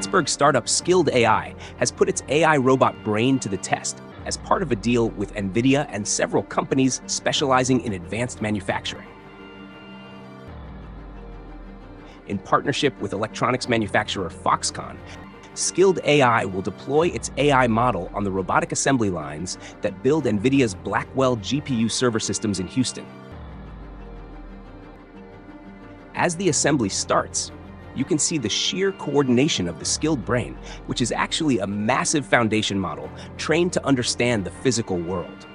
Pittsburgh startup Skild AI has put its AI robot brain to the test as part of a deal with Nvidia and several companies specializing in advanced manufacturing. In partnership with electronics manufacturer Foxconn, Skild AI will deploy its AI model on the robotic assembly lines that build Nvidia's Blackwell GPU server systems in Houston. As the assembly starts, you can see the sheer coordination of the Skild brain, which is actually a massive foundation model trained to understand the physical world.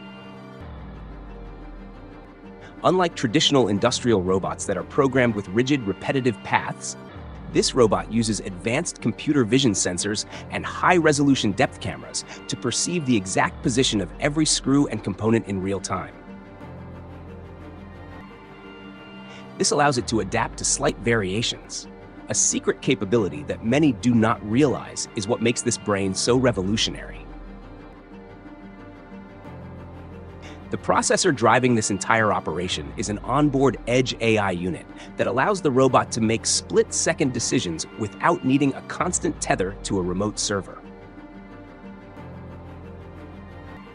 Unlike traditional industrial robots that are programmed with rigid, repetitive paths, this robot uses advanced computer vision sensors and high-resolution depth cameras to perceive the exact position of every screw and component in real time. This allows it to adapt to slight variations. A secret capability that many do not realize is what makes this brain so revolutionary. The processor driving this entire operation is an onboard edge AI unit that allows the robot to make split-second decisions without needing a constant tether to a remote server.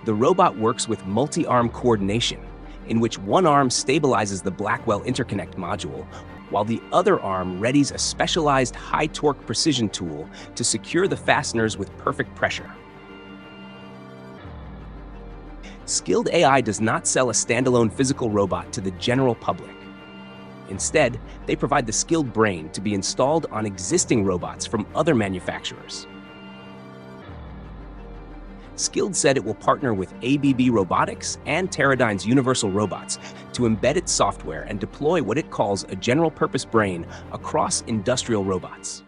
The robot works with multi-arm coordination, in which one arm stabilizes the Blackwell interconnect module, while the other arm readies a specialized high-torque precision tool to secure the fasteners with perfect pressure. Skild AI does not sell a standalone physical robot to the general public. Instead, they provide the Skild brain to be installed on existing robots from other manufacturers. Skild said it will partner with ABB Robotics and Teradyne's Universal Robots to embed its software and deploy what it calls a general-purpose brain across industrial robots.